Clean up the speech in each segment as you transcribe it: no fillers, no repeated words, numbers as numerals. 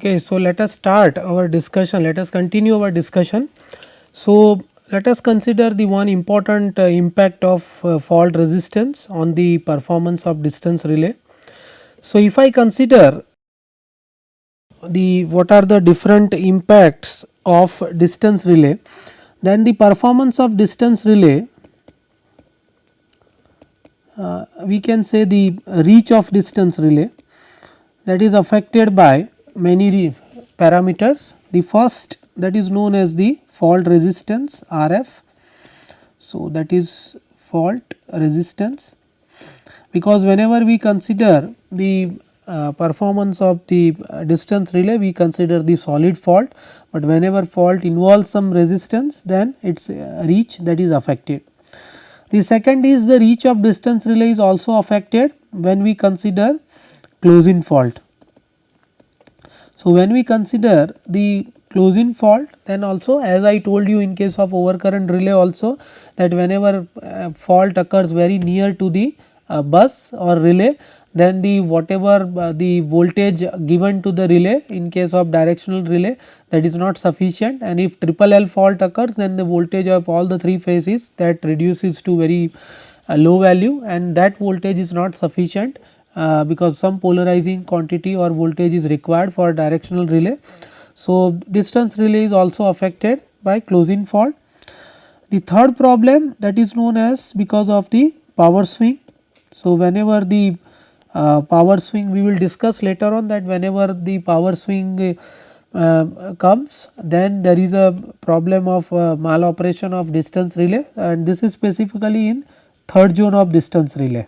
Okay, so let us start our discussion, let us continue our discussion. So, let us consider the one important impact of fault resistance on the performance of distance relay. So, if I consider the what are the different impacts of distance relay, then the performance of distance relay, we can say the reach of distance relay, that is affected by many parameters. The first, that is known as the fault resistance RF. So, that is fault resistance, because whenever we consider the performance of the distance relay, we consider the solid fault, but whenever fault involves some resistance, then its reach that is affected. The second is the reach of distance relay is also affected when we consider close-in fault. So, when we consider the close-in fault, then also as I told you in case of overcurrent relay also, that whenever fault occurs very near to the bus or relay, then the whatever the voltage given to the relay in case of directional relay, that is not sufficient, and if triple L fault occurs, then the voltage of all the three phases that reduces to very low value, and that voltage is not sufficient because some polarizing quantity or voltage is required for directional relay. So, distance relay is also affected by close-in fault. The third problem, that is known as because of the power swing. So, whenever the power swing, we will discuss later on that whenever the power swing comes, then there is a problem of maloperation of distance relay, and this is specifically in third zone of distance relay.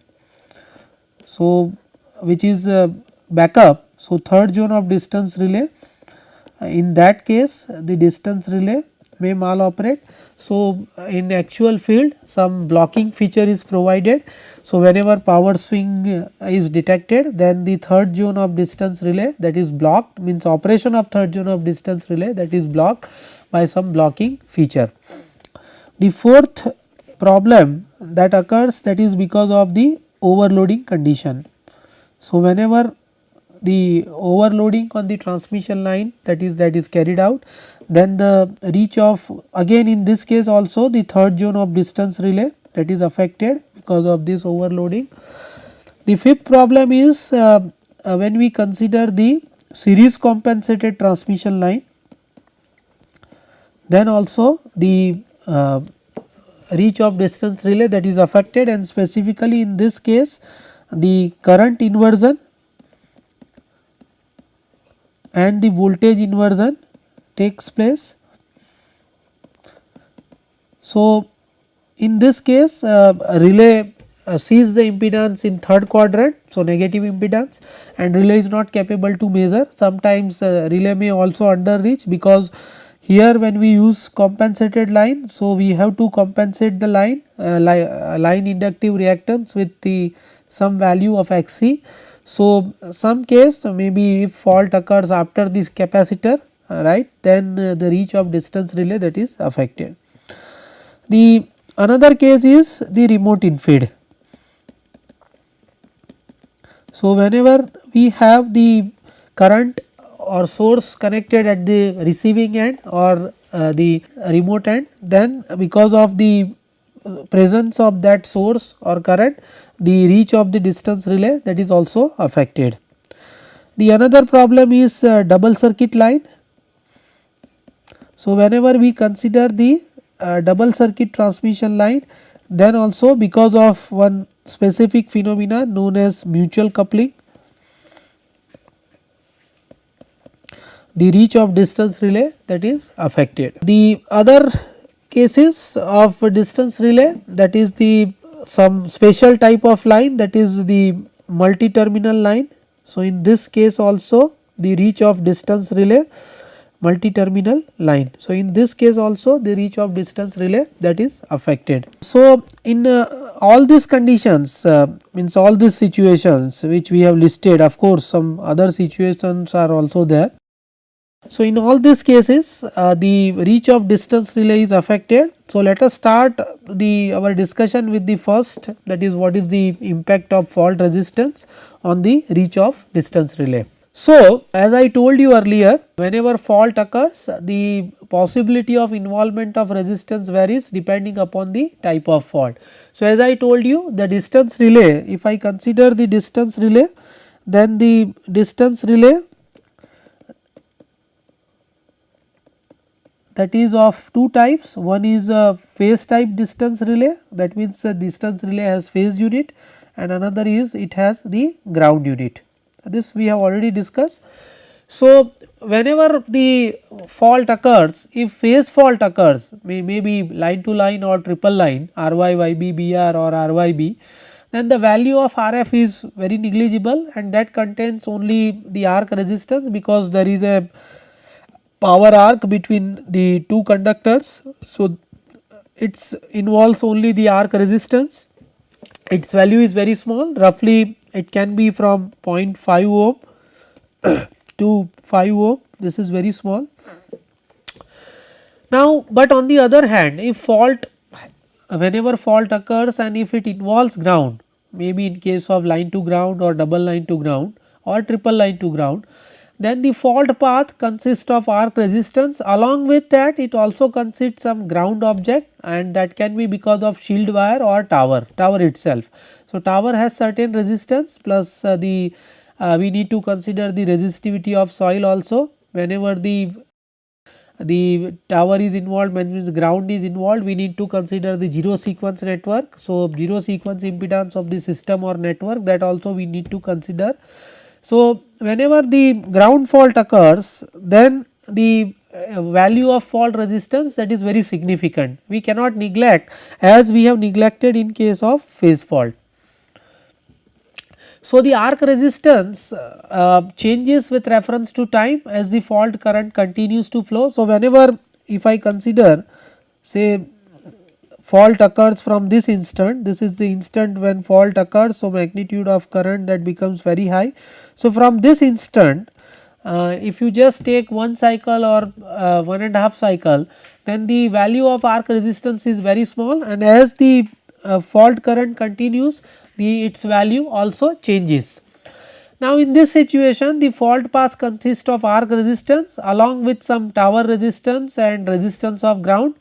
So, which is backup. So, third zone of distance relay, in that case the distance relay may maloperate. So, in actual field some blocking feature is provided. So, whenever power swing is detected, then the third zone of distance relay that is blocked, means operation of third zone of distance relay that is blocked by some blocking feature. The fourth problem that occurs, that is because of the overloading condition. So, whenever the overloading on the transmission line that is carried out, then the reach of, again in this case also the third zone of distance relay that is affected because of this overloading. The fifth problem is when we consider the series compensated transmission line, then also the reach of distance relay that is affected, and specifically in this case the current inversion and the voltage inversion takes place. So, in this case relay sees the impedance in third quadrant, so negative impedance, and relay is not capable to measure. Sometimes relay may also underreach, because here when we use compensated line, so we have to compensate the line line inductive reactance with the some value of Xc. So, some case maybe if fault occurs after this capacitor, right, then the reach of distance relay that is affected. The another case is the remote infeed. So, whenever we have the current or source connected at the receiving end or the remote end, then because of the presence of that source or current, the reach of the distance relay that is also affected. The another problem is double circuit line. So, whenever we consider the double circuit transmission line, then also because of one specific phenomena known as mutual coupling, the reach of distance relay that is affected. The other cases of distance relay, that is the some special type of line, that is the multi-terminal line. So, in this case also the reach of distance relay multi-terminal line. So, in this case also the reach of distance relay that is affected. So, in all these conditions means all these situations which we have listed, of course some other situations are also there. So, in all these cases the reach of distance relay is affected. So, let us start our discussion with the first, that is what is the impact of fault resistance on the reach of distance relay. So, as I told you earlier, whenever fault occurs, the possibility of involvement of resistance varies depending upon the type of fault. So, as I told you, the distance relay, if I consider the distance relay, then the distance relay, that is of two types. One is a phase type distance relay, that means the distance relay has phase unit, and another is it has the ground unit. This we have already discussed. So, whenever the fault occurs, if phase fault occurs, may be line to line or triple line RYYB BR or RYB, then the value of RF is very negligible, and that contains only the arc resistance, because there is a power arc between the two conductors. So, it involves only the arc resistance, its value is very small, roughly it can be from 0.5 ohm to 5 ohm, this is very small. Now, but on the other hand, if fault, whenever fault occurs and if it involves ground, maybe in case of line to ground or double line to ground or triple line to ground, then the fault path consists of arc resistance, along with that it also consists some ground object, and that can be because of shield wire or tower itself. So, tower has certain resistance, plus we need to consider the resistivity of soil also. Whenever the tower is involved, means ground is involved, we need to consider the zero sequence network. So, zero sequence impedance of the system or network, that also we need to consider. So, whenever the ground fault occurs, then the value of fault resistance, that is very significant, we cannot neglect, as we have neglected in case of phase fault. So, the arc resistance changes with reference to time as the fault current continues to flow. So, whenever, if I consider, say, fault occurs from this instant, this is the instant when fault occurs. So, magnitude of current that becomes very high. So, from this instant, if you just take one cycle or 1.5 cycle, then the value of arc resistance is very small, and as the fault current continues, its value also changes. Now, in this situation, the fault path consists of arc resistance along with some tower resistance and resistance of ground.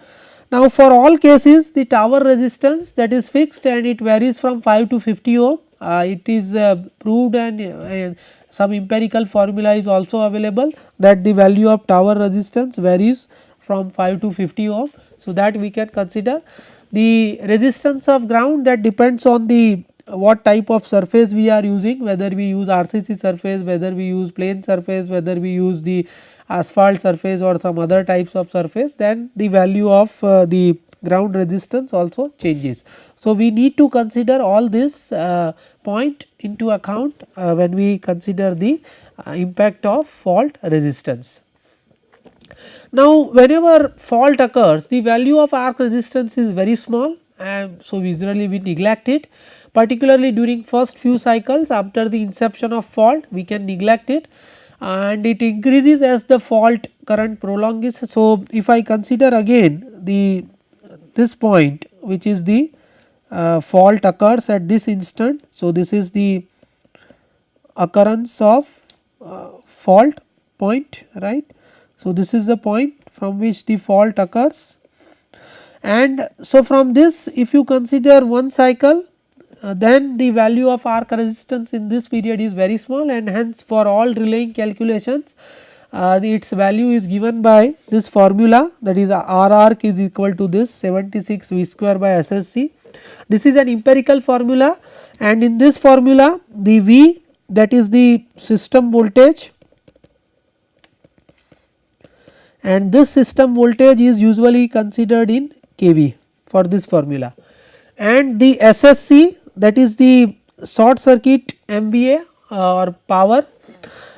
Now, for all cases, the tower resistance, that is fixed, and it varies from 5 to 50 ohm. It is proved, and some empirical formula is also available, that the value of tower resistance varies from 5 to 50 ohm. So, that we can consider. The resistance of ground, that depends on the what type of surface we are using, whether we use RCC surface, whether we use plane surface, whether we use the asphalt surface or some other types of surface, then the value of the ground resistance also changes. So, we need to consider all this point into account when we consider the impact of fault resistance. Now, whenever fault occurs, the value of arc resistance is very small, and so usually we neglect it, particularly during first few cycles after the inception of fault, we can neglect it, and it increases as the fault current prolongs. So, if I consider again this point, which is the fault occurs at this instant. So, this is the occurrence of fault point, right. So, this is the point from which the fault occurs, and so from this, if you consider one cycle, then the value of arc resistance in this period is very small, and hence for all relaying calculations its value is given by this formula, that is R arc is equal to this 76 V square by SSC. This is an empirical formula, and in this formula the V, that is the system voltage, and this system voltage is usually considered in kV for this formula, and the SSC, that is the short circuit MVA or power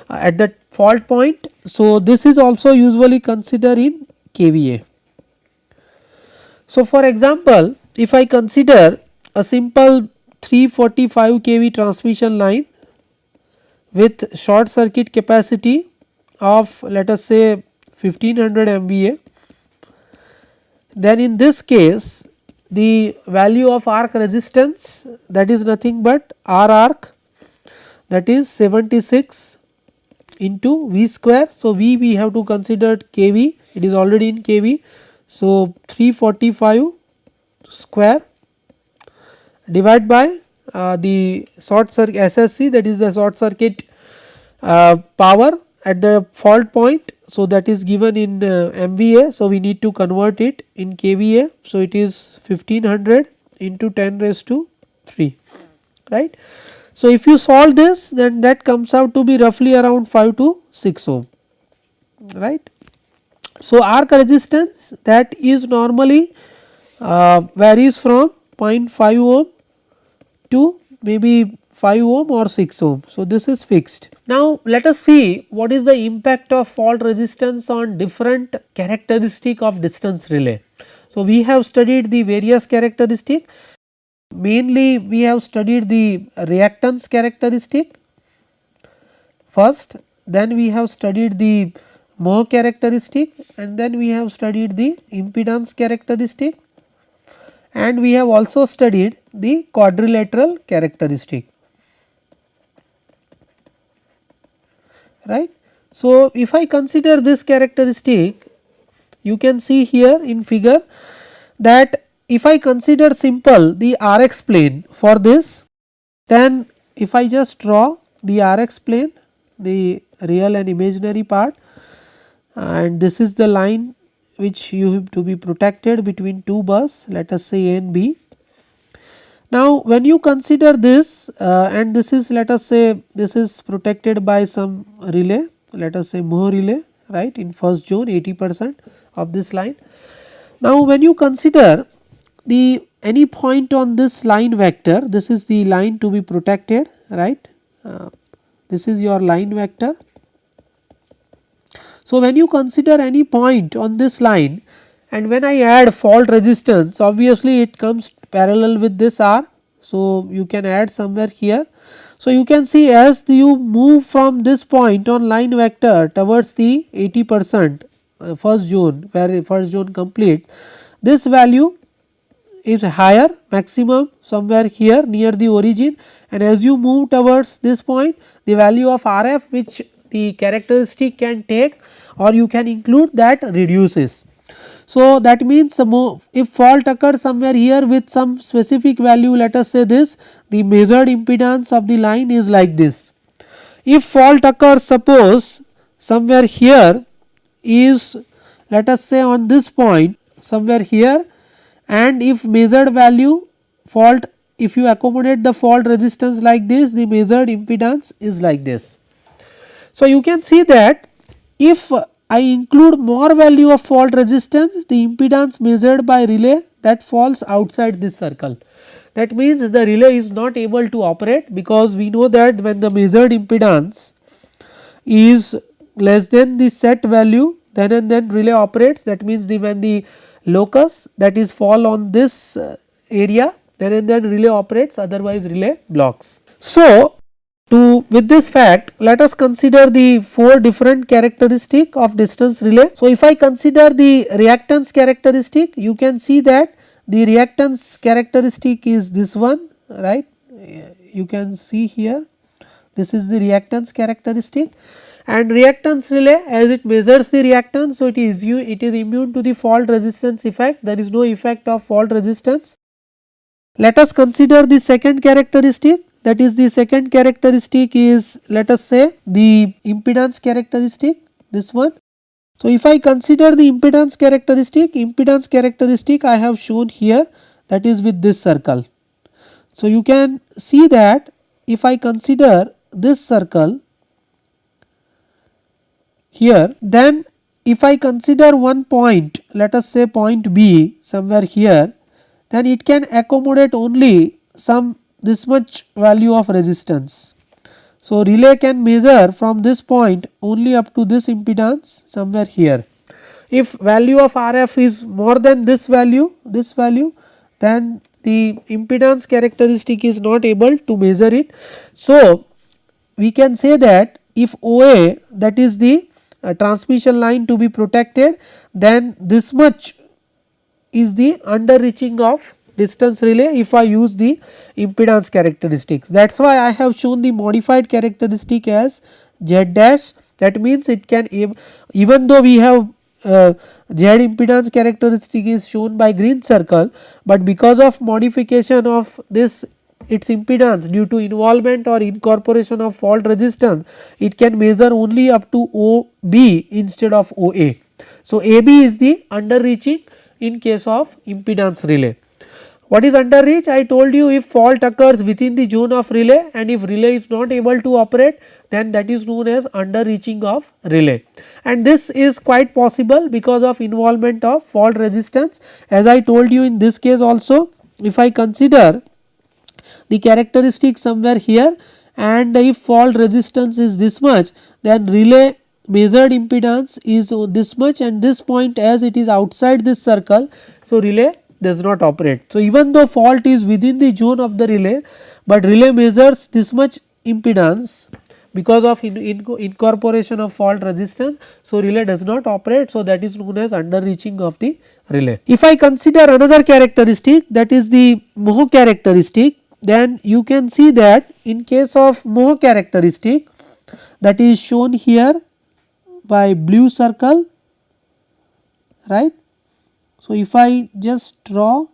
at that fault point. So, this is also usually considered in kVA. So, for example, if I consider a simple 345 kV transmission line with short circuit capacity of, let us say, 1500 MVA, then in this case the value of arc resistance, that is nothing but R arc, that is 76 into V square. So, V we have to consider kV, it is already in kV. So, 345 square divide by the short circuit SSC, that is the short circuit power at the fault point. So, that is given in MVA. So, we need to convert it in kVA. So, it is 1500 into 10 raised to 3, right. So, if you solve this, then that comes out to be roughly around 5 to 6 ohm, right. So, arc resistance that is normally varies from 0.5 ohm to maybe 5 ohm or 6 ohm. So, this is fixed. Now, let us see what is the impact of fault resistance on different characteristic of distance relay. So, we have studied the various characteristic, mainly we have studied the reactance characteristic first, then we have studied the Moore characteristic, and then we have studied the impedance characteristic, and we have also studied the quadrilateral characteristic, right. So, if I consider this characteristic, you can see here in figure that if I consider simple the Rx plane for this, then if I just draw the Rx plane, the real and imaginary part, and this is the line which you have to be protected between two bus, let us say A and B. Now, when you consider this and this is, let us say this is protected by some relay, let us say Moore relay, right, in first zone 80% of this line. Now, when you consider the any point on this line vector, this is the line to be protected, right, this is your line vector. So, when you consider any point on this line and when I add fault resistance, obviously it comes parallel with this R. So, you can add somewhere here. So, you can see as you move from this point on line vector towards the 80% first zone, where first zone complete, this value is higher maximum somewhere here near the origin, and as you move towards this point, the value of RF which the characteristic can take or you can include, that reduces. So, that means if fault occurs somewhere here with some specific value, let us say this, the measured impedance of the line is like this. If fault occurs suppose somewhere here is, let us say on this point somewhere here, and if measured value fault, if you accommodate the fault resistance like this, the measured impedance is like this. So, you can see that if I include more value of fault resistance, the impedance measured by relay that falls outside this circle. That means the relay is not able to operate, because we know that when the measured impedance is less than the set value, then and then relay operates. That means when the locus, that is fall on this area, then and then relay operates, otherwise relay blocks. So, with this fact, let us consider the 4 different characteristic of distance relay. So, if I consider the reactance characteristic, you can see that the reactance characteristic is this one, right. You can see here, this is the reactance characteristic, and reactance relay as it measures the reactance. So, it is immune to the fault resistance effect, there is no effect of fault resistance. Let us consider the second characteristic, that is the second characteristic is, let us say, the impedance characteristic, this one. So, if I consider the impedance characteristic I have shown here, that is with this circle. So, you can see that if I consider this circle here, then if I consider one point, let us say point B somewhere here, then it can accommodate only some this much value of resistance. So, relay can measure from this point only up to this impedance somewhere here. If value of RF is more than this value, then the impedance characteristic is not able to measure it. So, we can say that if OA, that is the transmission line to be protected, then this much is the under reaching of distance relay if I use the impedance characteristics. That is why I have shown the modified characteristic as Z dash That means it can, even though we have Z impedance characteristic is shown by green circle, but because of modification of this its impedance due to involvement or incorporation of fault resistance, it can measure only up to OB instead of OA. So, AB is the underreaching in case of impedance relay. What is underreach? I told you, if fault occurs within the zone of relay and if relay is not able to operate, then that is known as underreaching of relay, and this is quite possible because of involvement of fault resistance. As I told you, in this case also, if I consider the characteristic somewhere here and if fault resistance is this much, then relay measured impedance is this much, and this point as it is outside this circle, so relay does not operate. So, even though fault is within the zone of the relay, but relay measures this much impedance because of incorporation of fault resistance. So, relay does not operate. So, that is known as underreaching of the relay. If I consider another characteristic, that is the Moho characteristic, then you can see that in case of Moho characteristic, that is shown here by blue circle, right. So, if I just draw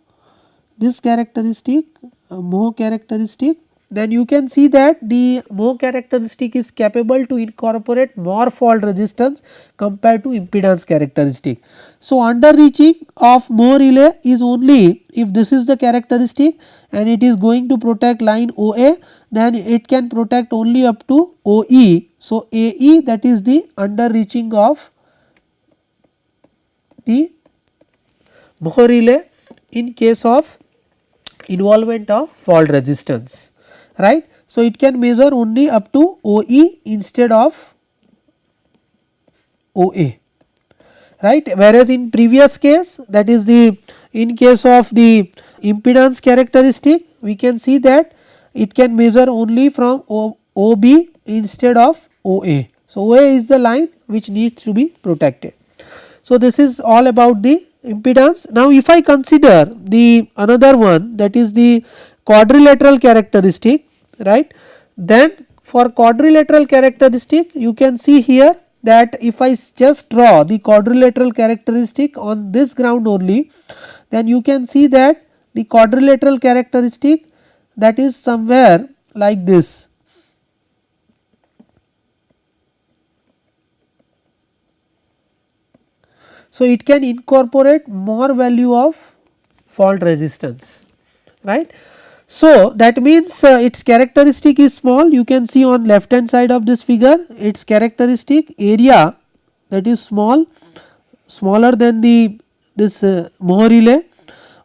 this characteristic, Moho characteristic, then you can see that the Moho characteristic is capable to incorporate more fault resistance compared to impedance characteristic. So, underreaching of Moho relay is only if this is the characteristic and it is going to protect line OA, then it can protect only up to OE. So, AE, that is the underreaching of the Moho relay in case of involvement of fault resistance, right. So, it can measure only up to OE instead of OA, right, whereas in previous case, that is the in case of the impedance characteristic, we can see that it can measure only from OB instead of OA. So, OA is the line which needs to be protected. So, this is all about the impedance. Now, if I consider the another one, that is the quadrilateral characteristic, right, then for quadrilateral characteristic you can see here that if I just draw the quadrilateral characteristic on this ground only, then you can see that the quadrilateral characteristic, that is somewhere like this. So, it can incorporate more value of fault resistance, right. So, that means its characteristic is small. You can see on left hand side of this figure, its characteristic area, that is small, smaller than the this Moho relay,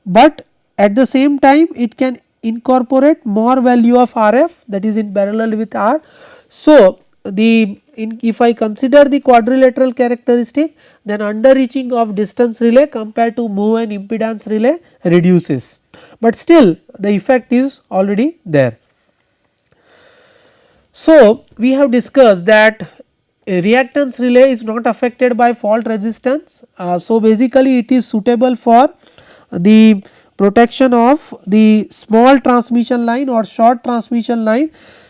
but at the same time it can incorporate more value of RF, that is in parallel with R. So, if I consider the quadrilateral characteristic, then underreaching of distance relay compared to Moho and impedance relay reduces, but still the effect is already there. So, we have discussed that a reactance relay is not affected by fault resistance. So, basically it is suitable for the protection of the small transmission line or short transmission line,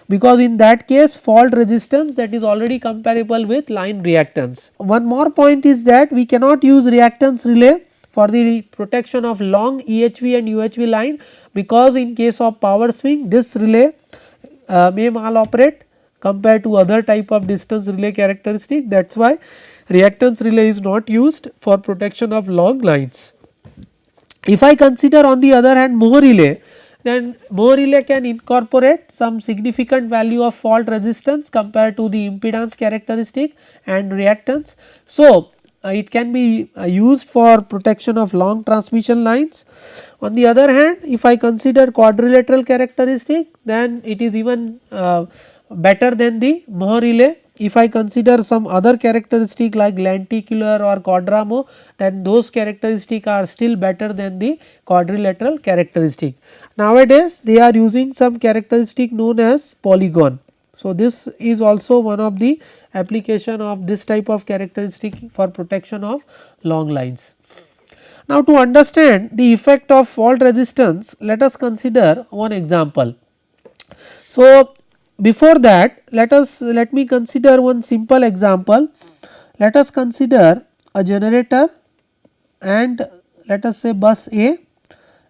because in that case fault resistance that is already comparable with line reactance. One more point is that we cannot use reactance relay for the protection of long EHV and UHV line, because in case of power swing this relay may maloperate compared to other type of distance relay characteristic. That is why reactance relay is not used for protection of long lines. If I consider on the other hand Moho relay, then Moho relay can incorporate some significant value of fault resistance compared to the impedance characteristic and reactance. So, it can be used for protection of long transmission lines. On the other hand, if I consider quadrilateral characteristic, then it is even better than the Moho relay. If I consider some other characteristic like lenticular or quadramo, then those characteristics are still better than the quadrilateral characteristic. Nowadays they are using some characteristic known as polygon. So, this is also one of the application of this type of characteristic for protection of long lines. Now, to understand the effect of fault resistance, let us consider one example. So, before that let me consider one simple example. Let us consider a generator and let us say bus A,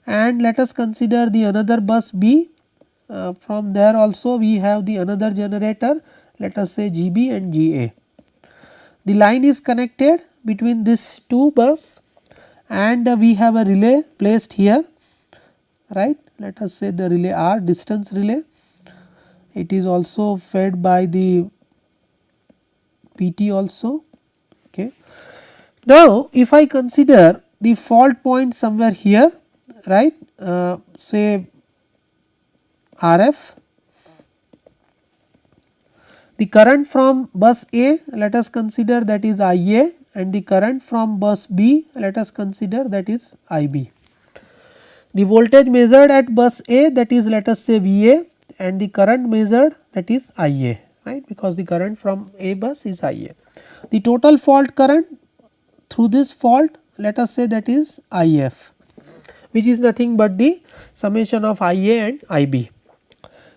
and let us consider the another bus B. From there also we have the another generator, let us say GB and GA. The line is connected between these two bus and we have a relay placed here, right. Let us say the relay R, distance relay. It is also fed by the PT also. Okay. Now, if I consider the fault point somewhere here, right, say RF, the current from bus A, let us consider that is IA, and the current from bus B, let us consider that is IB. The voltage measured at bus A, that is let us say VA, and the current measured, that is IA, right, because the current from A bus is IA. The total fault current through this fault, let us say that is IF, which is nothing but the summation of IA and IB.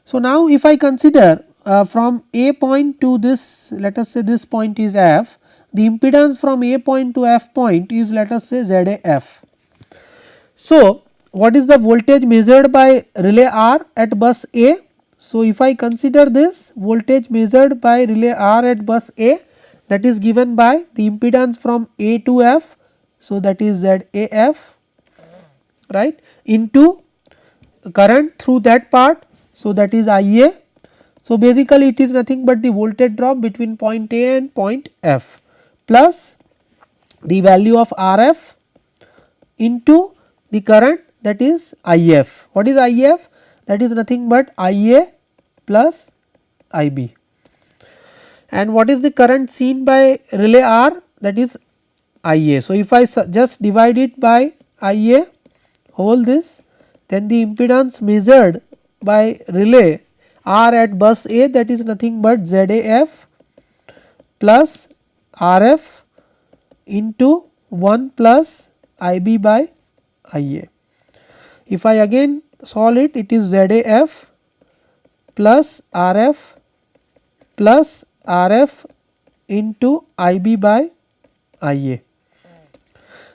So, now if I consider from A point to this, let us say this point is F, the impedance from A point to F point is let us say ZAF. So, what is the voltage measured by relay R at bus A? So, if I consider this voltage measured by relay R at bus A, that is given by the impedance from A to F, so that is ZAF, right, into current through that part, so that is IA. So, basically it is nothing but the voltage drop between point A and point F plus the value of RF into the current, that is IF. What is IF? That is nothing but IA plus IB. And what is the current seen by relay R? That is IA. So, if I just divide it by IA whole this, then the impedance measured by relay R at bus A, that is nothing but ZAF plus RF into 1 plus IB by IA. If I again solve it, it is ZAF plus RF into IB by IA.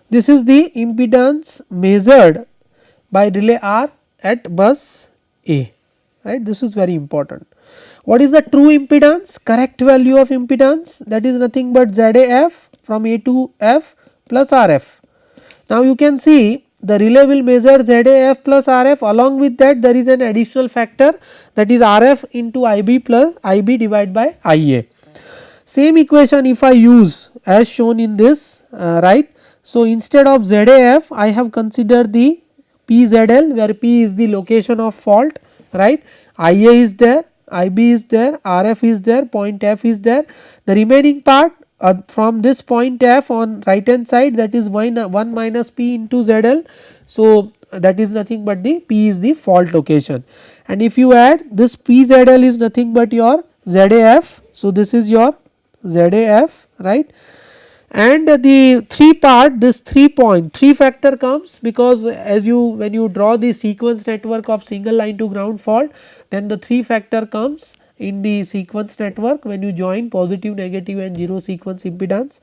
This is the impedance measured by relay R at bus A, right. This is very important. What is the true impedance? Correct value of impedance, that is nothing but ZAF from A to F plus RF. Now, you can see the relay will measure ZAF plus RF, along with that there is an additional factor, that is RF into IB plus IB divided by IA. Same equation if I use as shown in this, right. So, instead of ZAF I have considered the PZL, where P is the location of fault, right. IA is there, IB is there, RF is there, point F is there. The remaining part from this point F on right hand side, that is 1 minus P into ZL. So, that is nothing but the P is the fault location, and if you add this PZL is nothing but your ZAF. So, this is your ZAF, right. And the 3 part, this 3 factor comes because as you when you draw the sequence network of single line to ground fault, then the 3 factor comes in the sequence network when you join positive, negative and 0 sequence impedance.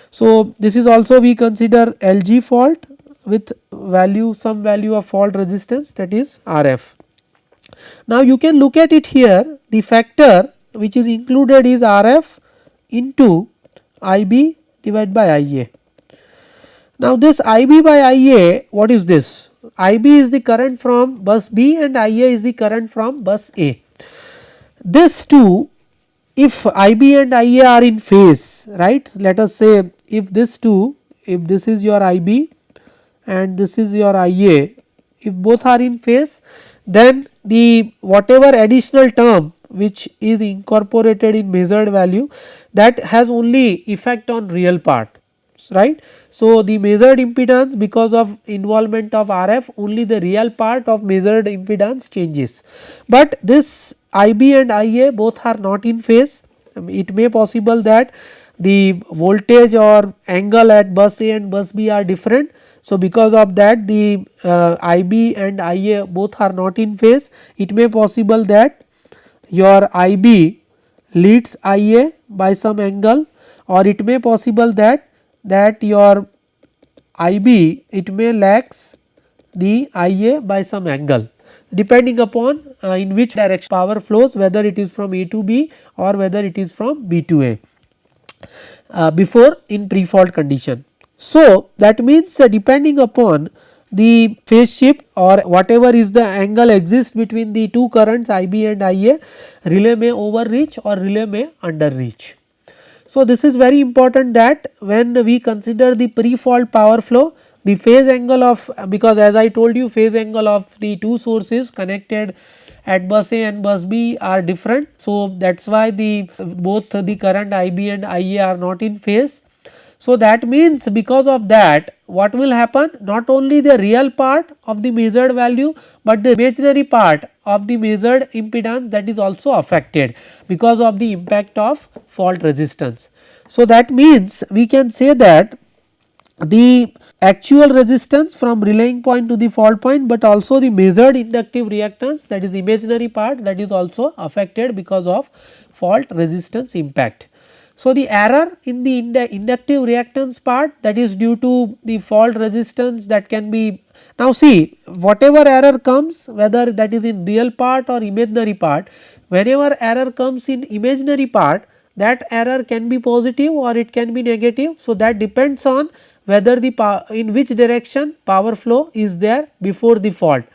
So, this is also we consider LG fault with value, some value of fault resistance, that is RF. Now, you can look at it here, the factor which is included is RF into IB divided by IA. Now, this IB by IA, what is this? IB is the current from bus B and IA is the current from bus A. This two, if IB and IA are in phase, right, let us say if this two, if this is your IB and this is your IA, if both are in phase, then the whatever additional term which is incorporated in measured value, that has only effect on real part, right. So, the measured impedance, because of involvement of RF, only the real part of measured impedance changes, but this IB and IA both are not in phase. It may possible that the voltage or angle at bus A and bus B are different. So, because of that the IB and IA both are not in phase, it may possible that your IB leads IA by some angle, or it may possible that your IB it may lags the IA by some angle, depending upon in which direction power flows, whether it is from A to B or whether it is from B to A before in pre-fault condition. So, that means depending upon the phase shift or whatever is the angle exists between the two currents IB and IA, relay may overreach or relay may underreach. So, this is very important that when we consider the pre-fault power flow, the phase angle of, because as I told you, phase angle of the two sources connected at bus A and bus B are different. So, that is why the both the current IB and IA are not in phase. So, that means because of that what will happen, not only the real part of the measured value, but the imaginary part of the measured impedance, that is also affected because of the impact of fault resistance. So, that means we can say that the actual resistance from relaying point to the fault point, but also the measured inductive reactance, that is imaginary part, that is also affected because of fault resistance impact. So, the error in the inductive reactance part, that is due to the fault resistance, that can be, now see, whatever error comes, whether that is in real part or imaginary part, whenever error comes in imaginary part, that error can be positive or it can be negative. So, that depends on whether the in which direction power flow is there before the fault,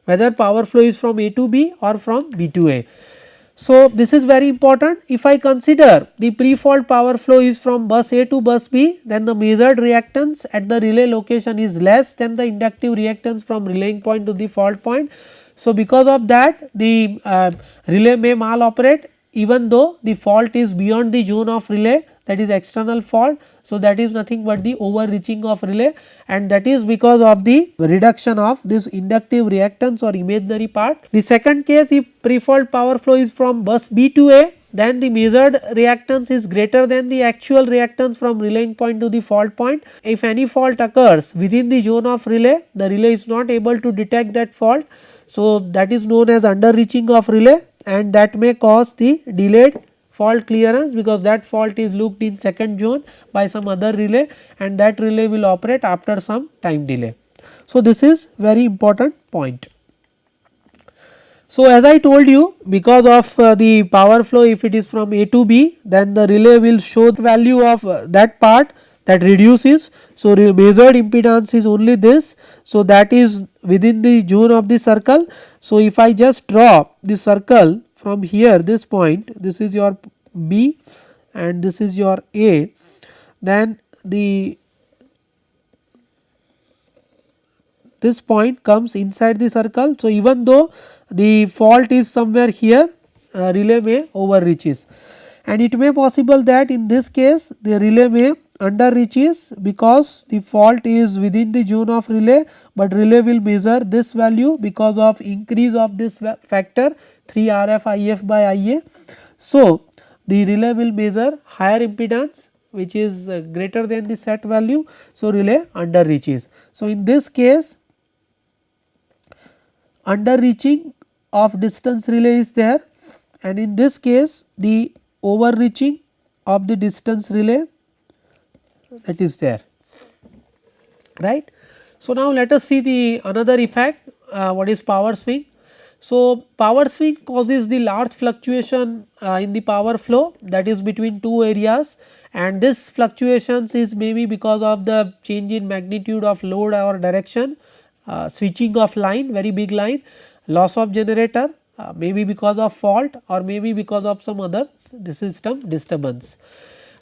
whether power flow is from A to B or from B to A. So, this is very important. If I consider the pre-fault power flow is from bus A to bus B, then the measured reactance at the relay location is less than the inductive reactance from relaying point to the fault point. So, because of that the relay may maloperate even though the fault is beyond the zone of relay, that is external fault. So, that is nothing but the overreaching of relay, and that is because of the reduction of this inductive reactance or imaginary part. The second case, if pre-fault power flow is from bus B to A, then the measured reactance is greater than the actual reactance from relaying point to the fault point. If any fault occurs within the zone of relay, the relay is not able to detect that fault. So, that is known as underreaching of relay, and that may cause the delayed fault clearance, because that fault is looked in second zone by some other relay, and that relay will operate after some time delay. So, this is very important point. So, as I told you, because of the power flow, if it is from A to B, then the relay will show the value of that part that reduces. So, measured impedance is only this. So, that is within the zone of the circle. So, if I just draw the circle from here, this point, this is your B and this is your A, then this point comes inside the circle. So, even though the fault is somewhere here, relay may overreaches, and it may possible that in this case the relay may underreaches because the fault is within the zone of relay, but relay will measure this value because of increase of this factor 3 RF IF by IA. So, the relay will measure higher impedance which is greater than the set value. So, relay underreaches. So, in this case underreaching of distance relay is there, and in this case the overreaching of the distance relay, that is there, right. So, now let us see the another effect, what is power swing. So, power swing causes the large fluctuation in the power flow, that is between two areas, and this fluctuations is maybe because of the change in magnitude of load or direction, switching of line, very big line, loss of generator, maybe because of fault or maybe because of some other system disturbance.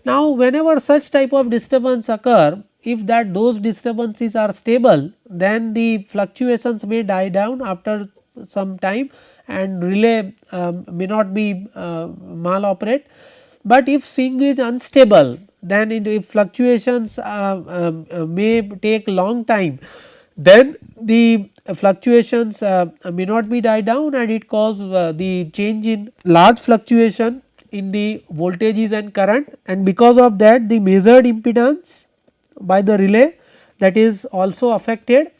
Now, whenever such type of disturbance occur, if that those disturbances are stable, then the fluctuations may die down after some time and relay may not be maloperate. But if swing is unstable, then if fluctuations may take long time, then the fluctuations may not be die down, and it cause the change in large fluctuation in the voltages and current, and because of that the measured impedance by the relay, that is also affected.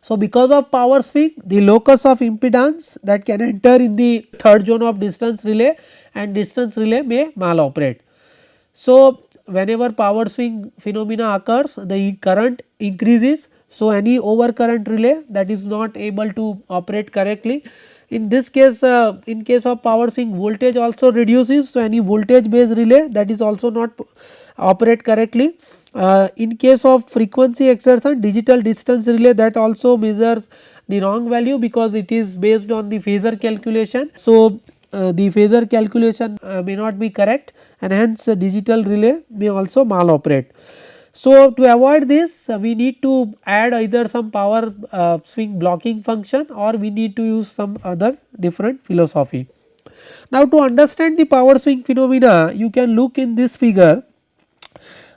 So, because of power swing, the locus of impedance that can enter in the third zone of distance relay and distance relay may maloperate. So, whenever power swing phenomena occurs, the current increases. So, any overcurrent relay that is not able to operate correctly. In this case, in case of power swing, voltage also reduces. So, any voltage based relay that is also not operate correctly. In case of frequency exertion, digital distance relay, that also measures the wrong value because it is based on the phasor calculation. So, the phasor calculation may not be correct, and hence digital relay may also maloperate. So, to avoid this, we need to add either some power swing blocking function, or we need to use some other different philosophy. Now, to understand the power swing phenomena, you can look in this figure.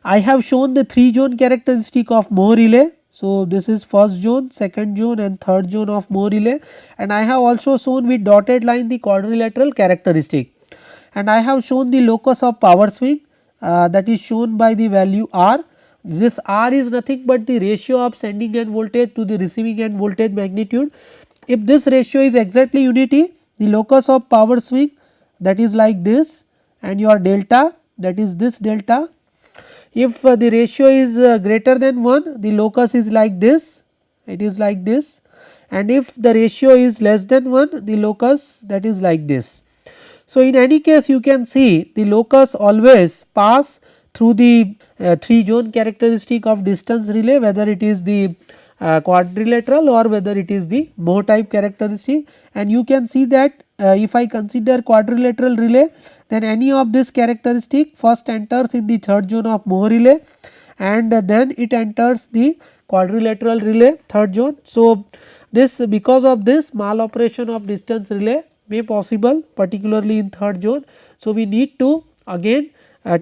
I have shown the 3 zone characteristic of Moore relay. So, this is first zone, second zone and third zone of Moore relay, and I have also shown with dotted line the quadrilateral characteristic, and I have shown the locus of power swing that is shown by the value R. This R is nothing but the ratio of sending end voltage to the receiving end voltage magnitude. If this ratio is exactly unity, the locus of power swing that is like this, and your delta, that is this delta. If the ratio is greater than 1, the locus is like this, it is like this, and if the ratio is less than 1, the locus that is like this. So, in any case, you can see the locus always pass through the 3 zone characteristic of distance relay, whether it is the quadrilateral or whether it is the Moore type characteristic, and you can see that if I consider quadrilateral relay, then any of this characteristic first enters in the third zone of Moore relay, and then it enters the quadrilateral relay third zone. So, this because of this maloperation of distance relay may possible, particularly in third zone. So, we need to again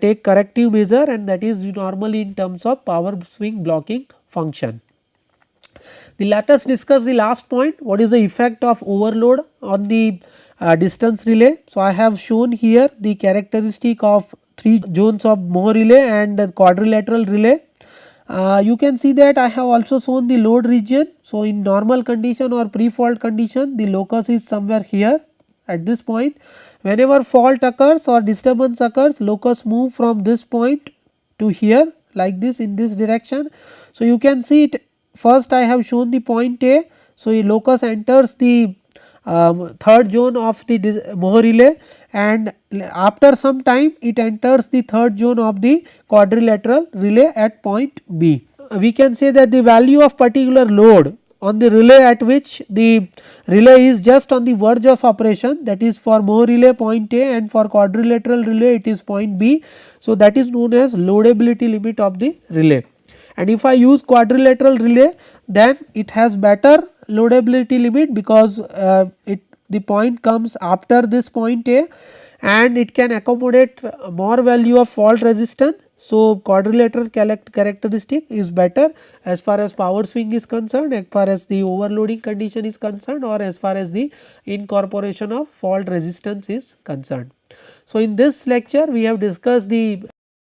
take corrective measure, and that is normally in terms of power swing blocking function. Let us discuss the last point, what is the effect of overload on the distance relay. So, I have shown here the characteristic of 3 zones of Moore relay and the quadrilateral relay. You can see that I have also shown the load region. So, in normal condition or pre-fault condition, the locus is somewhere here at this point. Whenever fault occurs or disturbance occurs, locus move from this point to here like this in this direction. So, you can see it. First I have shown the point A. So, a locus enters the third zone of the Moore relay, and after some time it enters the third zone of the quadrilateral relay at point B. We can say that the value of particular load on the relay at which the relay is just on the verge of operation, that is for Moore relay point A, and for quadrilateral relay it is point B. So, that is known as loadability limit of the relay. And if I use quadrilateral relay, then it has better loadability limit because the point comes after this point A, and it can accommodate more value of fault resistance. So, quadrilateral characteristic is better as far as power swing is concerned, as far as the overloading condition is concerned, or as far as the incorporation of fault resistance is concerned. So, in this lecture we have discussed the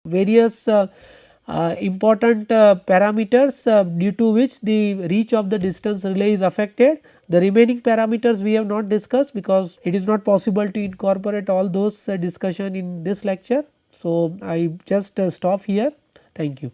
various important parameters due to which the reach of the distance relay is affected. The remaining parameters we have not discussed because it is not possible to incorporate all those discussion in this lecture. So, I just stop here. Thank you.